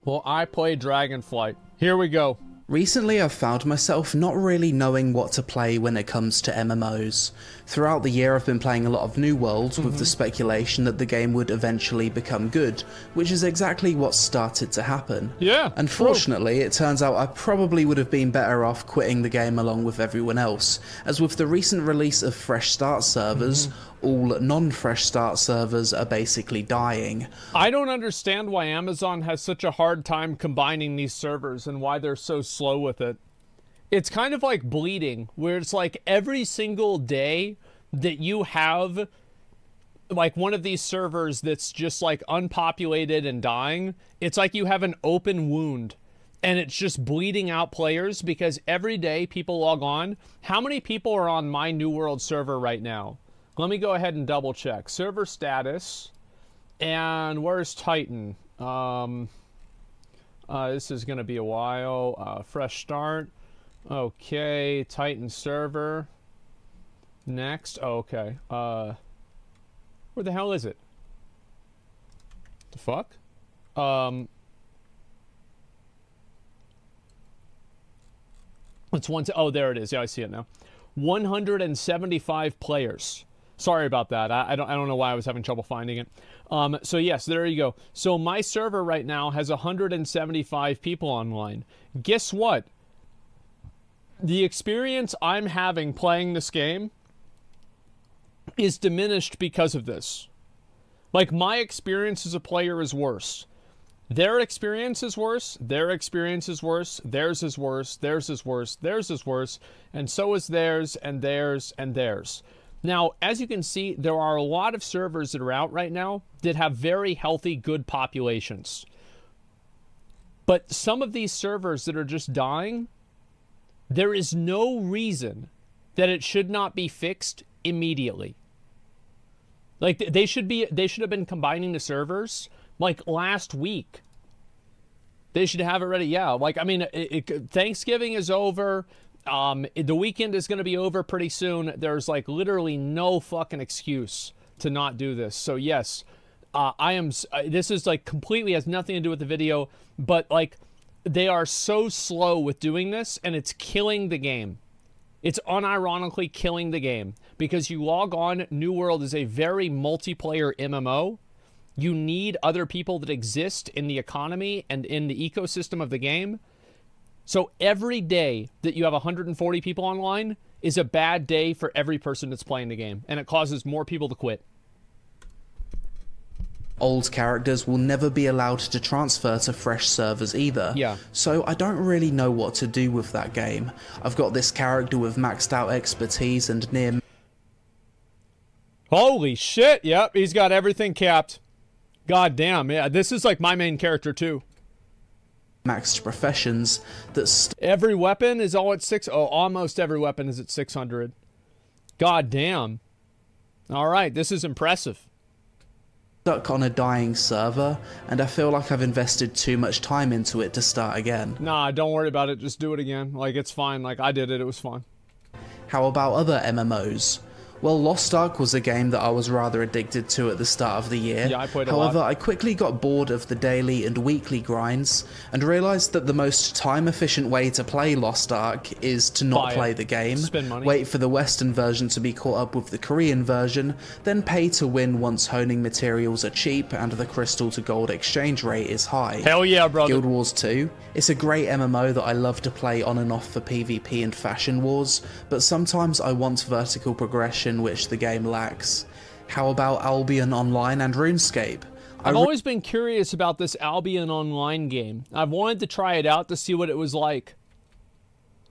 Well, I play Dragonflight. Here we go. Recently I've found myself not really knowing what to play when it comes to MMOs. Throughout the year I've been playing a lot of New Worlds with the speculation that the game would eventually become good, which is exactly what started to happen. Yeah. Unfortunately, it turns out I probably would have been better off quitting the game along with everyone else, as with the recent release of Fresh Start servers, all non-Fresh Start servers are basically dying. I don't understand why Amazon has such a hard time combining these servers and why they're so slow with it. It's kind of like bleeding, where it's like every single day that you have like one of these servers that's just like unpopulated and dying, it's like you have an open wound and it's just bleeding out players because every day people log on. How many people are on my New World server right now? Let me go ahead and double check. Server status. And where's Titan? This is going to be a while. Fresh start. Okay. Titan server. Next. Oh, okay. Where the hell is it? The fuck? It's one. Oh, there it is. Yeah, I see it now. 175 players. Sorry about that. I don't know why I was having trouble finding it. So yes, there you go. So my server right now has 175 people online. Guess what? The experience I'm having playing this game is diminished because of this. Like, my experience as a player is worse. Their experience is worse. Their experience is worse. Theirs is worse. Theirs is worse. Theirs is worse. And so is theirs and theirs and theirs. Now, as you can see, there are a lot of servers that are out right now that have very healthy, good populations. But some of these servers that are just dying, there is no reason that it should not be fixed immediately. Like, they should have been combining the servers like last week. They should have it ready. Yeah, like, I mean, Thanksgiving is over. The weekend is going to be over pretty soon. There's like literally no fucking excuse to not do this. So yes, this is like completely has nothing to do with the video, but like they are so slow with doing this and it's killing the game. It's unironically killing the game because you log on. New World is a very multiplayer MMO. You need other people that exist in the economy and in the ecosystem of the game. So every day that you have 140 people online is a bad day for every person that's playing the game, and it causes more people to quit. Old characters will never be allowed to transfer to fresh servers either. Yeah. So I don't really know what to do with that game. I've got this character with maxed out expertise and near... Holy shit, yep, he's got everything capped. God damn, yeah, this is like my main character too. Maxed professions that every weapon is all at 6. Oh, almost every weapon is at 600. God damn. All right, this is impressive. Stuck on a dying server, and I feel like I've invested too much time into it to start again. Nah, don't worry about it. Just do it again. Like, it's fine. Like, I did it. It was fun. How about other MMOs? Well, Lost Ark was a game that I was rather addicted to at the start of the year. Yeah, I played a lot. However, I quickly got bored of the daily and weekly grinds and realised that the most time-efficient way to play Lost Ark is to not play the game, spend money, wait for the Western version to be caught up with the Korean version, then pay to win once honing materials are cheap and the crystal to gold exchange rate is high. Hell yeah, brother. Guild Wars 2. It's a great MMO that I love to play on and off for PvP and Fashion Wars, but sometimes I want vertical progression which the game lacks. How about Albion Online and RuneScape? I've always been curious about this Albion Online game. I've wanted to try it out to see what it was like.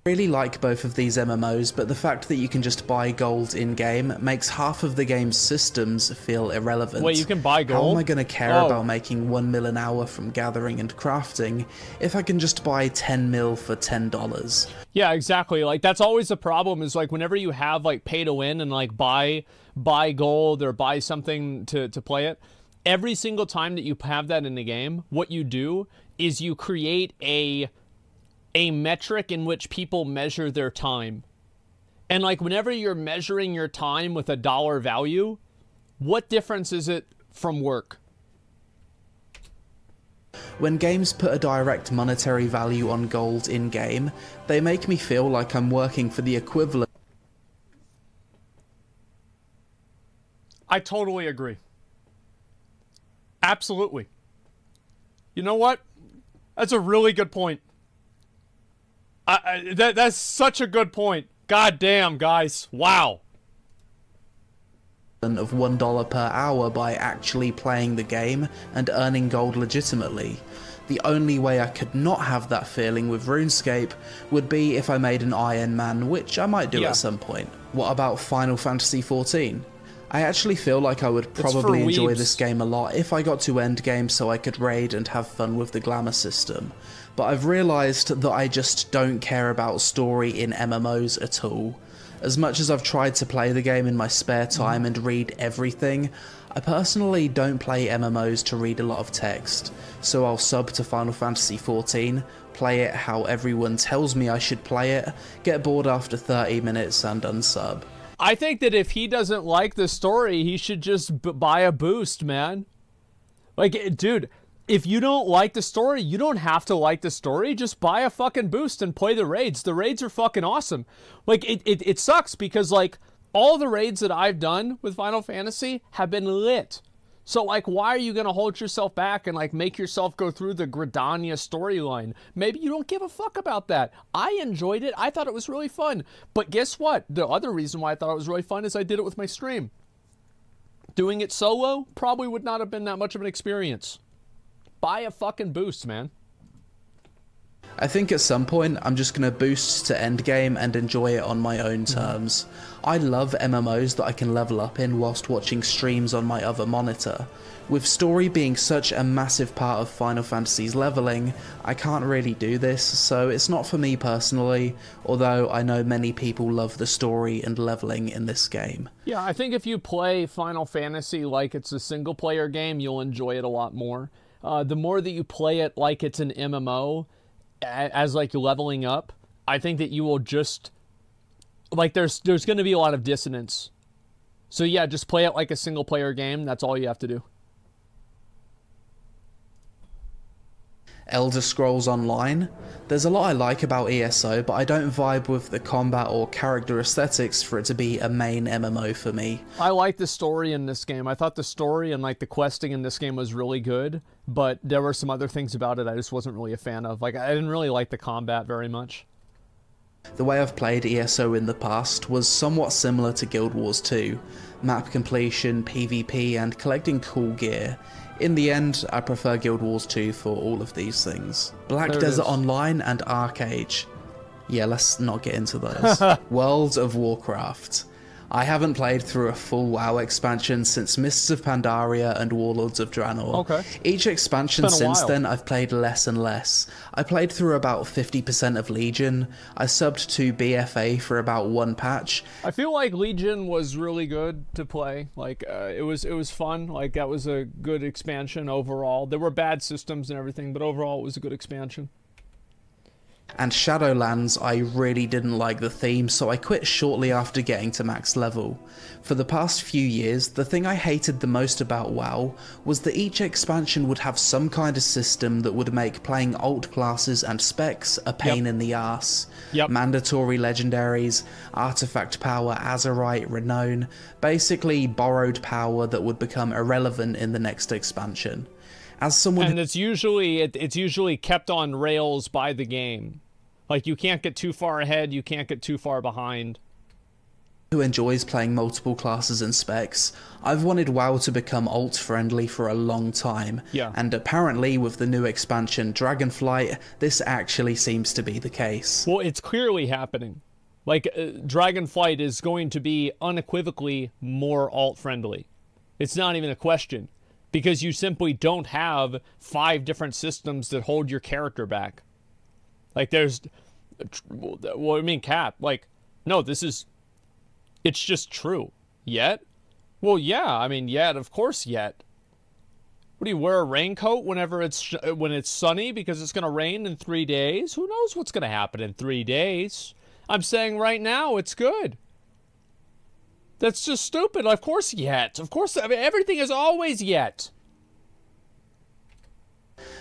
I really like both of these MMOs, but the fact that you can just buy gold in-game makes half of the game's systems feel irrelevant. Wait, you can buy gold? How am I going to care about making 1 mil an hour from gathering and crafting if I can just buy 10 mil for $10? Yeah, exactly. Like, that's always the problem, is like whenever you have like pay to win and like buy gold or buy something to play it, every single time that you have that in the game, what you do is you create a metric in which people measure their time. And like whenever you're measuring your time with a dollar value, what difference is it from work? When games put a direct monetary value on gold in-game, they make me feel like I'm working for the equivalent. I totally agree. Absolutely. You know what? That's a really good point. That's such a good point. God damn, guys. Wow. Of $1 per hour by actually playing the game and earning gold legitimately. The only way I could not have that feeling with RuneScape would be if I made an Iron Man, which I might do at some point. What about Final Fantasy XIV? I actually feel like I would probably enjoy this game a lot if I got to endgame so I could raid and have fun with the glamour system. But I've realised that I just don't care about story in MMOs at all. As much as I've tried to play the game in my spare time and read everything, I personally don't play MMOs to read a lot of text, so I'll sub to Final Fantasy XIV, play it how everyone tells me I should play it, get bored after 30 minutes and unsub. I think that if he doesn't like the story, he should just buy a boost, man. Like, dude, if you don't like the story, you don't have to like the story. Just buy a fucking boost and play the raids. The raids are fucking awesome. Like, it sucks because, like, all the raids that I've done with Final Fantasy have been lit. So, like, why are you going to hold yourself back and, like, make yourself go through the Gridania storyline? Maybe you don't give a fuck about that. I enjoyed it. I thought it was really fun. But guess what? The other reason why I thought it was really fun is I did it with my stream. Doing it solo probably would not have been that much of an experience. Buy a fucking boost, man. I think at some point I'm just going to boost to endgame and enjoy it on my own terms. I love MMOs that I can level up in whilst watching streams on my other monitor. With story being such a massive part of Final Fantasy's leveling, I can't really do this, so it's not for me personally, although I know many people love the story and leveling in this game. Yeah, I think if you play Final Fantasy like it's a single player game, you'll enjoy it a lot more. The more that you play it like it's an MMO, as like you're leveling up, I think that you will just, like, there's going to be a lot of dissonance. So yeah, just play it like a single player game. That's all you have to do. Elder Scrolls Online. There's a lot I like about ESO, but I don't vibe with the combat or character aesthetics for it to be a main MMO for me. I like the story in this game. I thought the story and like the questing in this game was really good, but there were some other things about it I just wasn't really a fan of. Like, I didn't really like the combat very much. The way I've played ESO in the past was somewhat similar to Guild Wars 2. Map completion, PvP, and collecting cool gear. In the end, I prefer Guild Wars 2 for all of these things. Black Desert Online and Arcade. Yeah, let's not get into those. World of Warcraft. I haven't played through a full WoW expansion since Mists of Pandaria and Warlords of Draenor. Okay. Each expansion since then I've played less and less. I played through about 50% of Legion. I subbed to BFA for about one patch. I feel like Legion was really good to play. Like, it was fun. Like, that was a good expansion overall. There were bad systems and everything, but overall it was a good expansion. And Shadowlands, I really didn't like the theme, so I quit shortly after getting to max level. For the past few years, the thing I hated the most about WoW was that each expansion would have some kind of system that would make playing alt classes and specs a pain in the arse. Mandatory legendaries, artifact power, Azerite, Renown, basically borrowed power that would become irrelevant in the next expansion. As someone and it's usually kept on rails by the game. Like, you can't get too far ahead, you can't get too far behind. Who enjoys playing multiple classes and specs, I've wanted WoW to become alt friendly for a long time. And apparently with the new expansion Dragonflight, this actually seems to be the case. Well, it's clearly happening. Like, Dragonflight is going to be unequivocally more alt friendly. It's not even a question. Because you simply don't have 5 different systems that hold your character back. Like, there's... Well, I mean, Cap, like, no, it's just true. Yet? Well, yeah, I mean, yet, of course, yet. What, do you wear a raincoat whenever when it's sunny because it's going to rain in 3 days? Who knows what's going to happen in 3 days? I'm saying right now, it's good. That's just stupid. Of course, yet. Of course, I mean, everything is always yet.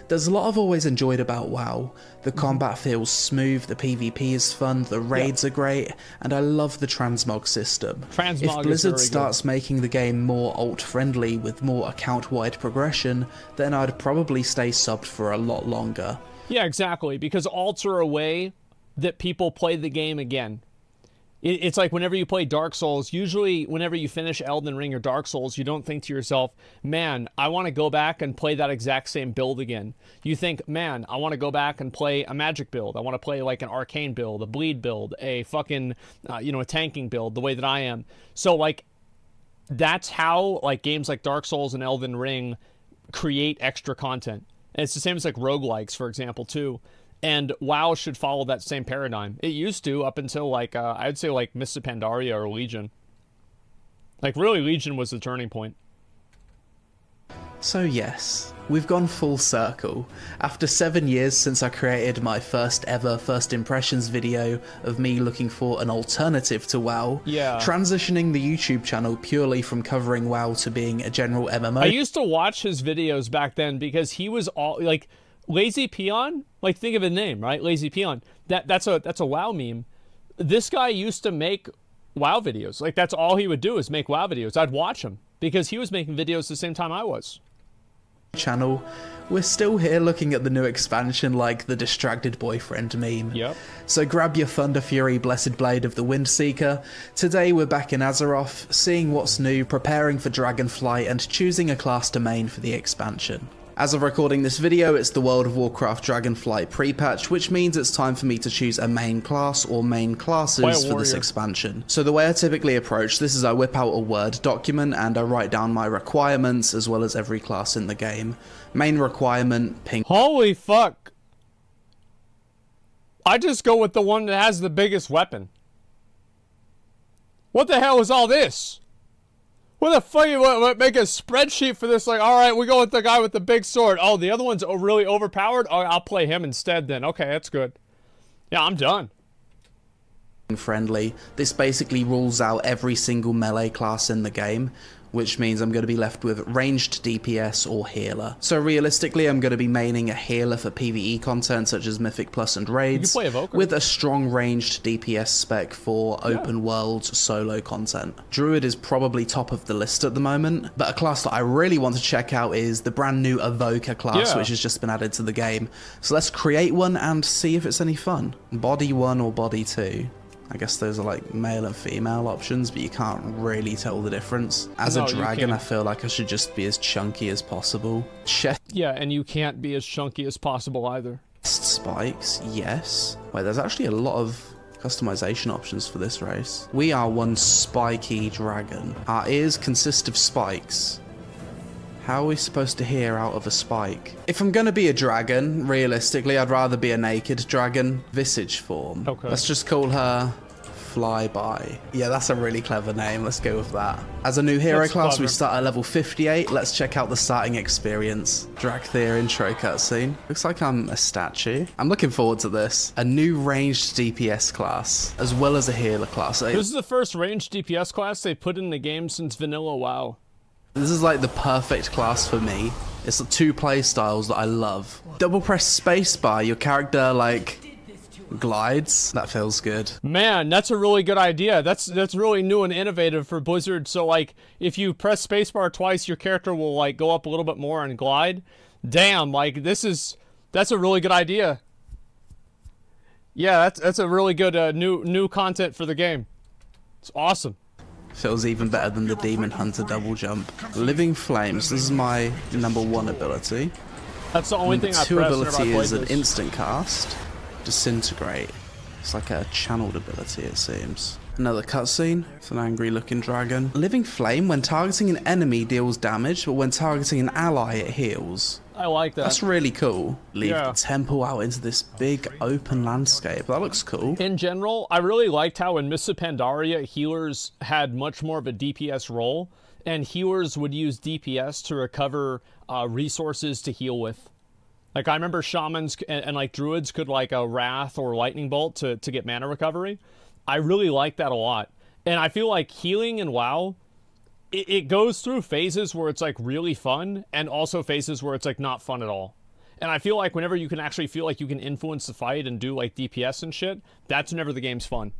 There's a lot I've always enjoyed about WoW. The combat feels smooth, the PvP is fun, the raids are great, and I love the transmog system. If Blizzard starts making the game more alt-friendly with more account-wide progression, then I'd probably stay subbed for a lot longer. Yeah, exactly, because alts are a way that people play the game again. It's like whenever you play Dark Souls, usually whenever you finish Elden Ring or Dark Souls, you don't think to yourself, man, I want to go back and play that exact same build again. You think, man, I want to go back and play a magic build. I want to play like an arcane build, a bleed build, a fucking, a tanking build, the way that I am. So like, that's how like games like Dark Souls and Elden Ring create extra content. And it's the same as like roguelikes, for example, too. And WoW should follow that same paradigm. It used to up until, like, I'd say, like, Mists of Pandaria or Legion. Like, really, Legion was the turning point. So yes, we've gone full circle. After 7 years since I created my first ever first impressions video of me looking for an alternative to WoW, transitioning the YouTube channel purely from covering WoW to being a general MMO. I used to watch his videos back then because he was all, like... Lazy Peon, like think of his name, right? Lazy Peon. That's a WoW meme. This guy used to make WoW videos. Like that's all he would do is make WoW videos. I'd watch him because he was making videos the same time I was. Channel, we're still here looking at the new expansion like the distracted boyfriend meme. Yep. So grab your Thunder Fury Blessed Blade of the Windseeker. Today we're back in Azeroth, seeing what's new, preparing for Dragonflight and choosing a class to main for the expansion. As of recording this video, it's the World of Warcraft Dragonflight pre-patch, which means it's time for me to choose a main class or main classes for this expansion. So the way I typically approach this is I whip out a Word document and I write down my requirements as well as every class in the game. Main requirement, ping. Holy fuck. I just go with the one that has the biggest weapon. What the hell is all this? What the fuck, you make a spreadsheet for this? Like, all right, we go with the guy with the big sword. Oh, the other one's really overpowered? Oh, I'll play him instead then. Okay, that's good. Yeah, I'm done. Friendly. This basically rules out every single melee class in the game, which means I'm going to be left with ranged DPS or healer. So realistically, I'm going to be maining a healer for PvE content such as Mythic Plus and raids, with a strong ranged DPS spec for open world solo content. Druid is probably top of the list at the moment, but a class that I really want to check out is the brand new Evoker class, which has just been added to the game. So let's create one and see if it's any fun. Body 1 or Body 2. I guess those are like male and female options, but you can't really tell the difference. As a dragon, I feel like I should just be as chunky as possible. Yeah, and you can't be as chunky as possible either. Spikes, yes. Wait, there's actually a lot of customization options for this race. We are one spiky dragon. Our ears consist of spikes. How are we supposed to hear out of a spike? If I'm gonna be a dragon, realistically, I'd rather be a naked dragon. Visage form. Okay. Let's just call her Flyby. Yeah, that's a really clever name. Let's go with that. As a new hero class, we start at level 58. Let's check out the starting experience. Dracthea intro cutscene. Looks like I'm a statue. I'm looking forward to this. A new ranged DPS class, as well as a healer class. This is the first ranged DPS class they put in the game since vanilla WoW. This is like the perfect class for me. It's the two play styles that I love. Double press spacebar, your character like glides. That feels good. Man, that's a really good idea. That's really new and innovative for Blizzard. So like if you press spacebar twice, your character will like go up a little bit more and glide. Damn, like that's a really good idea. Yeah, that's a really good new content for the game. It's awesome. Feels even better than the Demon Hunter double jump. Living Flames, this is my #1 ability. That's the only thing I pressed. #2 ability is an instant cast. Disintegrate. It's like a channeled ability, it seems. Another cutscene. It's an angry looking dragon. Living Flame, when targeting an enemy deals damage, but when targeting an ally it heals. I like that. That's really cool. Leave the temple out into this big open landscape. That looks cool. In general, I really liked how in Mists of Pandaria, healers had much more of a DPS role, and healers would use DPS to recover resources to heal with. Like, I remember shamans and like druids could like a wrath or lightning bolt to get mana recovery. I really like that a lot. And I feel like healing in WoW, it goes through phases where it's like really fun and also phases where it's like not fun at all. And I feel like whenever you can actually feel like you can influence the fight and do like DPS and shit, that's whenever the game's fun.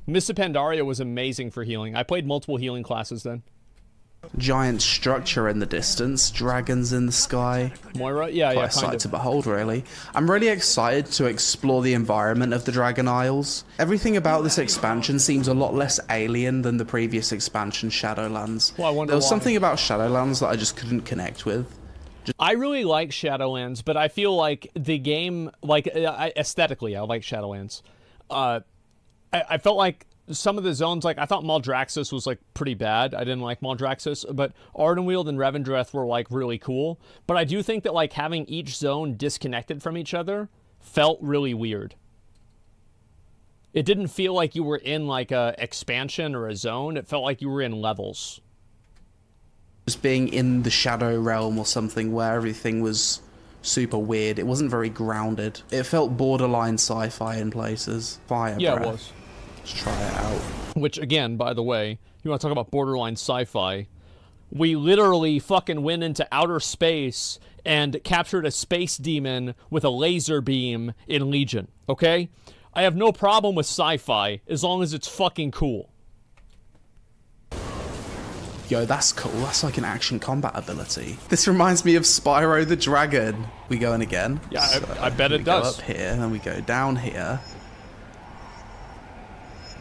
Miss Pandaria was amazing for healing. I played multiple healing classes then. Giant structure in the distance, dragons in the sky. Moira? Yeah, Quite a sight to behold, really. I'm really excited to explore the environment of the Dragon Isles. Everything about this expansion seems a lot less alien than the previous expansion, Shadowlands. Well, I wonder there was why. something about Shadowlands that I just couldn't connect with. I really like Shadowlands, but I feel like the game, like, aesthetically, I like Shadowlands. I felt like some of the zones, like, I thought Maldraxxus was, like, pretty bad. I didn't like Maldraxxus, but Ardenweald and Revendreth were, like, really cool. But I do think that, like, having each zone disconnected from each other felt really weird. It didn't feel like you were in, like, a expansion or a zone. It felt like you were in levels. Just being in the Shadow Realm or something where everything was super weird. It wasn't very grounded. It felt borderline sci-fi in places. Fire Yeah, breath. it was. Let's try it out. Which, again, by the way, you want to talk about borderline sci-fi, we literally fucking went into outer space and captured a space demon with a laser beam in Legion, okay? I have no problem with sci-fi as long as it's fucking cool. Yo, that's cool. That's like an action combat ability. This reminds me of Spyro the Dragon. We going again? Yeah, So I bet it we does. go up here, and we go down here.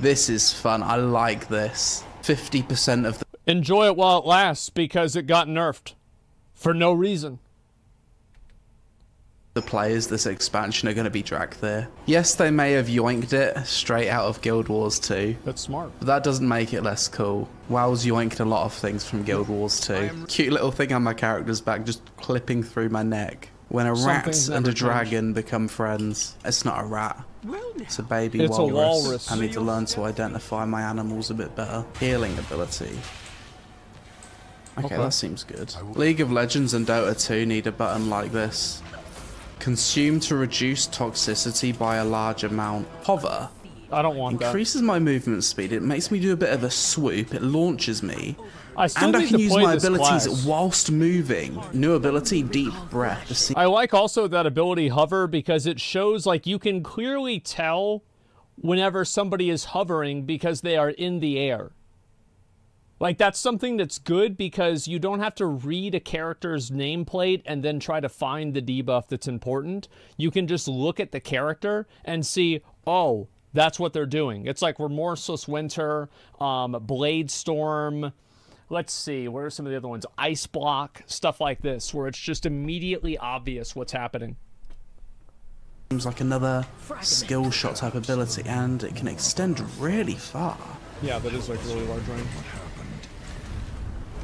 This is fun. I like this. 50% of Enjoy it while it lasts because it got nerfed. For no reason. the players this expansion are going to be dragged there. Yes, they may have yoinked it straight out of Guild Wars 2. That's smart. But that doesn't make it less cool. WoW's yoinked a lot of things from Guild Wars 2. Cute little thing on my character's back just clipping through my neck. When a rat Something's and a never dragon become friends. It's not a rat. It's a baby It's a walrus. walrus. I need to learn to identify my animals a bit better. Healing ability. Okay, that seems good. League of Legends and Dota 2 need a button like this. Consume to reduce toxicity by a large amount. Hover. I don't want that. Increases my movement speed. It makes me do a bit of a swoop. It launches me. I still And I need can to use play my this abilities class. whilst moving. New ability, Deep Breath. I like also that ability hover because it shows like you can clearly tell whenever somebody is hovering because they are in the air. Like that's something that's good because you don't have to read a character's nameplate and then try to find the debuff that's important. You can just look at the character and see, oh, that's what they're doing. It's like Remorseless Winter, Blade Storm. Let's see, what are some of the other ones? Ice Block, stuff like this, where it's just immediately obvious what's happening. Seems like another skill shot type ability, and it can extend really far. Yeah, that is like really large range.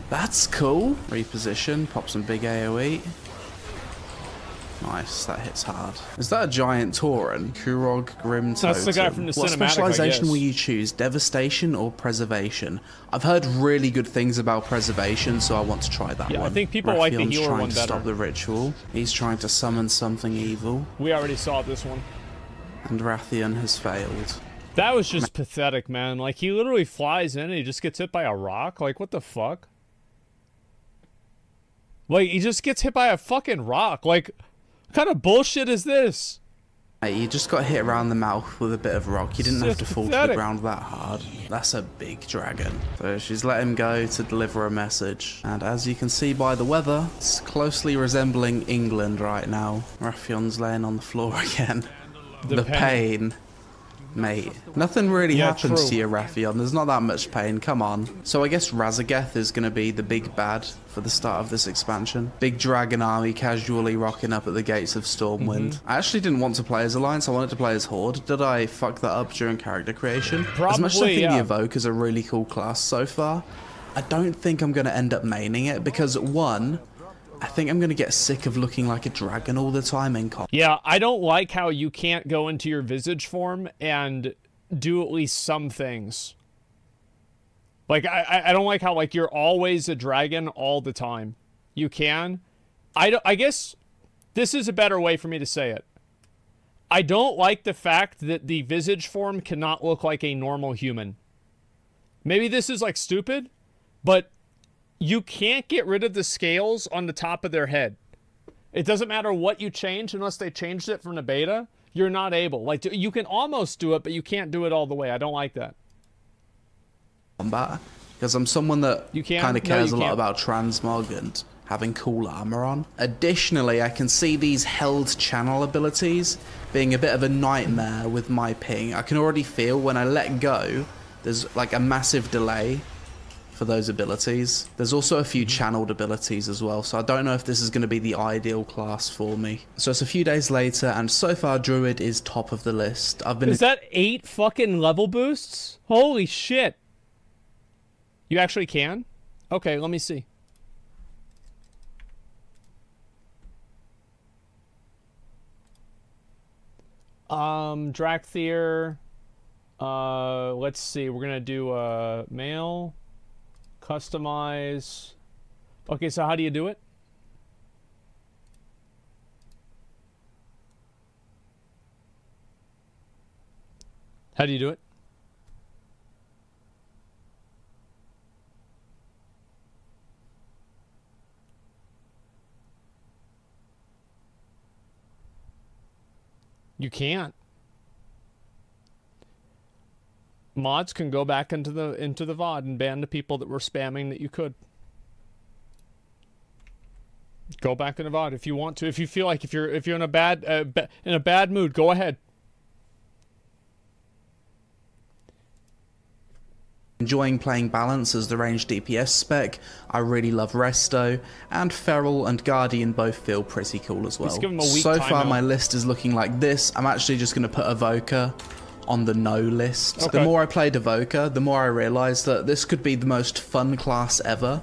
That's cool. Reposition, pop some big AoE. Nice, that hits hard. Is that a giant Tauren? Kurog Grim Totem. That's the guy from the What cinematic, specialization I guess. will you choose? Devastation or Preservation? I've heard really good things about Preservation, so I want to try that Yeah, one. I think people like the Raphion's healer trying one to better. stop the ritual. He's trying to summon something evil, We already saw this one. and Rathian has failed. That was just pathetic, man. Like, he literally flies in and he just gets hit by a rock. Like, what the fuck? Like, he just gets hit by a fucking rock. Like, what kind of bullshit is this? Hey, you just got hit around the mouth with a bit of rock. You didn't have to fall to the pathetic. ground that hard. That's a big dragon. So she's let him go to deliver a message. And as you can see by the weather, it's closely resembling England right now. Raphion's laying on the floor again. The pain. Mate, nothing really Yeah, happens true. to you, Raphion. There's not that much pain. Come on. So I guess Razageth is going to be the big bad for the start of this expansion. Big dragon army casually rocking up at the gates of Stormwind. I actually didn't want to play as Alliance. I wanted to play as Horde. Did I fuck that up during character creation? As much as I Probably, think yeah. the Evoke is a really cool class so far, I don't think I'm going to end up maining it because, one, I think I'm going to get sick of looking like a dragon all the time in comp. Yeah, I don't like how you can't go into your visage form and do at least some things. Like, I don't like how, like, you're always a dragon all the time. You can. I guess this is a better way for me to say it. I don't like the fact that the visage form cannot look like a normal human. Maybe this is, like, stupid, but you can't get rid of the scales on the top of their head. It doesn't matter what you change unless they changed it from the beta. You're not able. Like, you can almost do it, but you can't do it all the way. I don't like that. Combat, because I'm someone that kind of cares a lot about transmog and having cool armor on. Additionally, I can see these held channel abilities being a bit of a nightmare with my ping. I can already feel when I let go, there's like a massive delay for those abilities. There's also a few channeled abilities as well, so I don't know if this is going to be the ideal class for me. So it's a few days later, and so far Druid is top of the list. Is that 8 fucking level boosts? Holy shit. You actually can? Okay, let me see. Drakthir. Let's see. We're gonna do male, customize. Okay, so how do you do it? How do you do it? You can't. Mods can go back into the VOD and ban the people that were spamming that you could. Go back into VOD if you want to. If you feel like if you're in a bad mood, go ahead. Enjoying playing Balance as the ranged DPS spec. I really love Resto, and Feral and Guardian both feel pretty cool as well. So far my list is looking like this. I'm actually just going to put Evoker on the no list. Okay. The more I played Evoker, the more I realised that this could be the most fun class ever.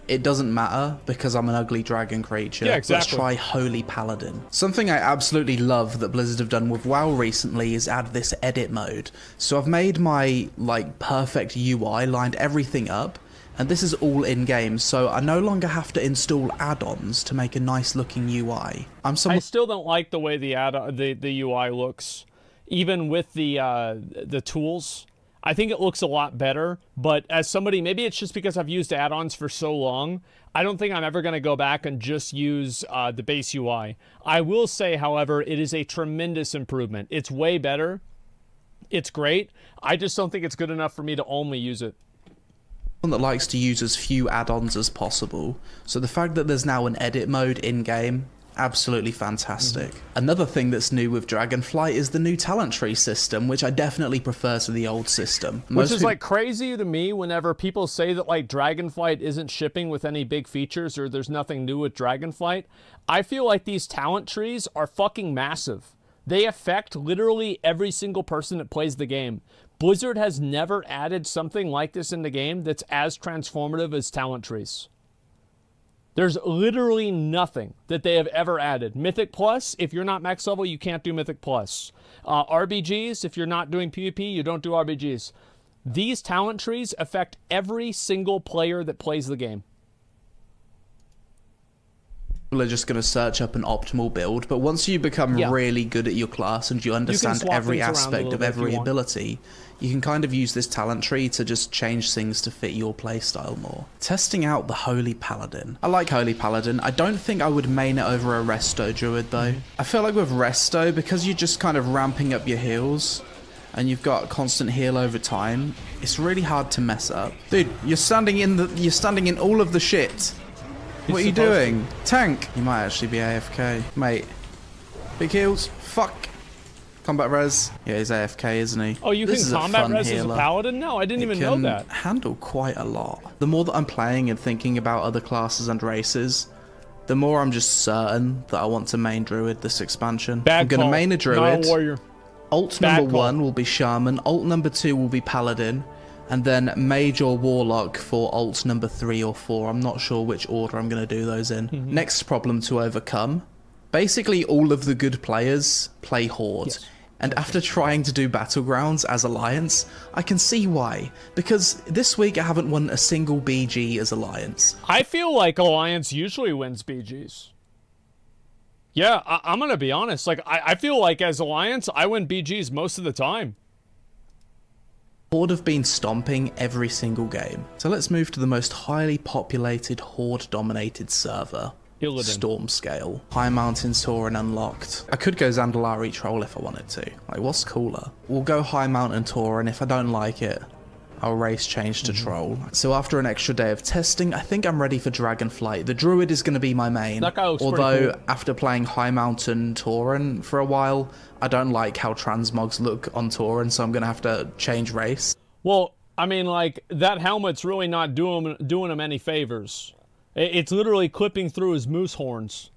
It doesn't matter because I'm an ugly dragon creature. Yeah, exactly. Let's try Holy Paladin. Something I absolutely love that Blizzard have done with WoW recently is add this edit mode. So I've made my like perfect UI, lined everything up, and this is all in game. So I no longer have to install add-ons to make a nice looking UI. I still don't like the way the UI looks, even with the tools. I think it looks a lot better, but as somebody, maybe it's just because I've used add-ons for so long, I don't think I'm ever going to go back and just use the base UI. I will say, however, it is a tremendous improvement. It's way better. It's great. I just don't think it's good enough for me to only use it. That likes to use as few add-ons as possible, so the fact that there's now an edit mode in-game, absolutely fantastic. Another thing that's new with Dragonflight is the new talent tree system, which I definitely prefer to the old system. Which is like crazy to me whenever people say that like Dragonflight isn't shipping with any big features or there's nothing new with Dragonflight. I feel like these talent trees are fucking massive. They affect literally every single person that plays the game. Blizzard has never added something like this in the game that's as transformative as talent trees. There's literally nothing that they have ever added. Mythic Plus, if you're not max level, you can't do Mythic Plus. RBGs, if you're not doing PvP, you don't do RBGs. These talent trees affect every single player that plays the game. People are just going to search up an optimal build, but once you become really good at your class and you understand every aspect of every ability, you can kind of use this talent tree to just change things to fit your playstyle more. Testing out the Holy Paladin. I like Holy Paladin. I don't think I would main it over a Resto Druid though. I feel like with Resto, because you're just kind of ramping up your heals and you've got constant heal over time, it's really hard to mess up. Dude, you're standing in all of the shit. What are you doing? Tank! You might actually be AFK. Mate. Big heals. Fuck. Combat res. Yeah, he's AFK, isn't he? Oh, you can combat res as a paladin? No, I didn't even know that. Handle quite a lot. The more that I'm playing and thinking about other classes and races, the more I'm just certain that I want to main druid this expansion. I'm going to main a druid. Not a warrior. Ult number 1 will be shaman. Ult number 2 will be paladin. And then mage or warlock for ult number 3 or 4. I'm not sure which order I'm going to do those in. Next problem to overcome. Basically all of the good players play Horde. Yes. And after trying to do Battlegrounds as Alliance, I can see why. Because this week I haven't won a single BG as Alliance. I feel like Alliance usually wins BGs. Yeah, I'm going to be honest. Like, I feel like as Alliance, I win BGs most of the time. Horde have been stomping every single game. So let's move to the most highly populated Horde-dominated server. Illidan. Storm Scale. High Mountain Tauren unlocked. I could go Zandalari Troll if I wanted to. Like, what's cooler? We'll go High Mountain Tauren. If I don't like it, I'll race change to Troll. So after an extra day of testing, I think I'm ready for Dragonflight. The Druid is going to be my main. That guy looks although, pretty cool. After playing High Mountain Tauren for a while, I don't like how transmogs look on Tauren, so I'm going to have to change race. Well, I mean, like, that helmet's really not doing him any favors. It's literally clipping through his moose horns.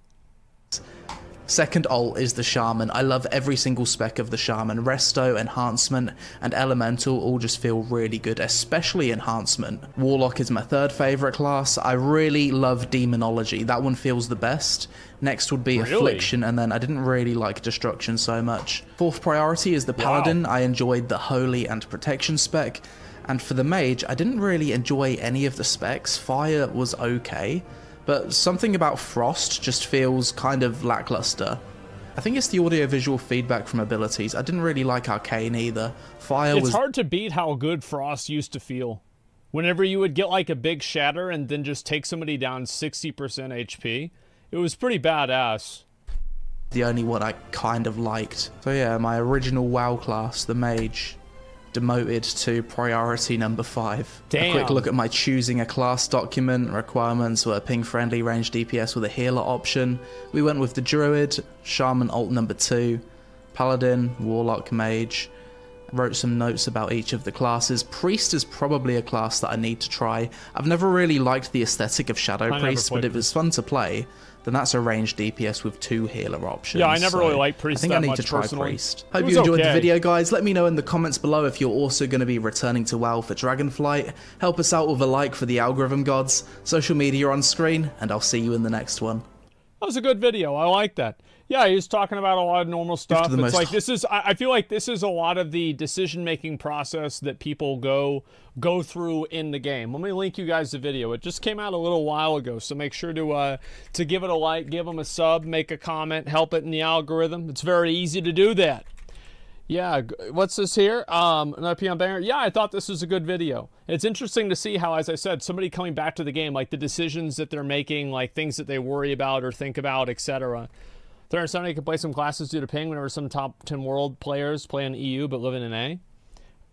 Second ult is the Shaman. I love every single spec of the Shaman. Resto, Enhancement, and Elemental all just feel really good, especially Enhancement. Warlock is my third favourite class. I really love Demonology. That one feels the best. Next would be Affliction, and then I didn't really like Destruction so much. Fourth priority is the Paladin. Wow. I enjoyed the Holy and Protection spec. And for the Mage, I didn't really enjoy any of the specs. Fire was okay, but something about Frost just feels kind of lackluster. I think it's the audio-visual feedback from abilities. I didn't really like Arcane either. Fire was... It's hard to beat how good Frost used to feel. Whenever you would get like a big shatter and then just take somebody down 60% HP, it was pretty badass. The only one I kind of liked. So yeah, my original WoW class, the Mage, demoted to priority number 5. Damn. A quick look at my choosing a class document. Requirements were ping friendly, range DPS with a healer option. We went with the Druid, Shaman ult number 2, Paladin, Warlock, Mage. Wrote some notes about each of the classes. Priest is probably a class that I need to try. I've never really liked the aesthetic of Shadow Priest, but if it's fun to play, then that's a range DPS with 2 healer options. Yeah, I never really liked Priest. I think that I need much to try personally. Priest. Hope you enjoyed the video, guys. Let me know in the comments below if you're also going to be returning to WoW for Dragonflight. Help us out with a like for the algorithm gods. Social media on screen, and I'll see you in the next one. That was a good video. I like that. Yeah, he was talking about a lot of normal stuff. It's like this is. I feel like this is a lot of the decision-making process that people go through in the game. Let me link you guys the video. It just came out a little while ago, so make sure to give it a like, give them a sub, make a comment, help it in the algorithm. It's very easy to do that. Yeah, what's this here? An PM banger. Yeah, I thought this was a good video. It's interesting to see how, as I said, somebody coming back to the game, like the decisions that they're making, like things that they worry about or think about, etc. 370 can play some classes due to ping whenever some top 10 world players play in EU but live in an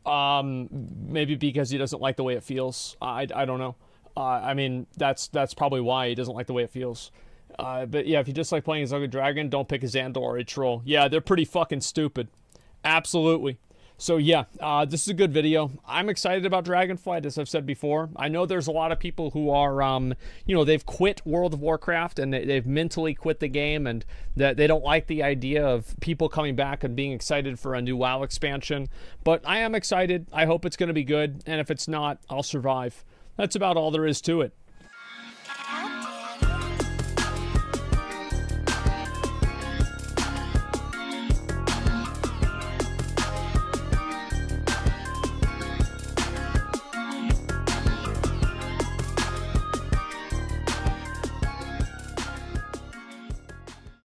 A. Maybe because he doesn't like the way it feels. I don't know. I mean, that's probably why he doesn't like the way it feels. But yeah, if you just like playing as Ugly Dragon, don't pick a Zandalari Troll. Yeah, they're pretty fucking stupid. Absolutely. So yeah, this is a good video. I'm excited about Dragonflight, as I've said before. I know there's a lot of people who are, you know, they've quit World of Warcraft and they've mentally quit the game, and that they don't like the idea of people coming back and being excited for a new WoW expansion. But I am excited. I hope it's going to be good, and if it's not, I'll survive. That's about all there is to it.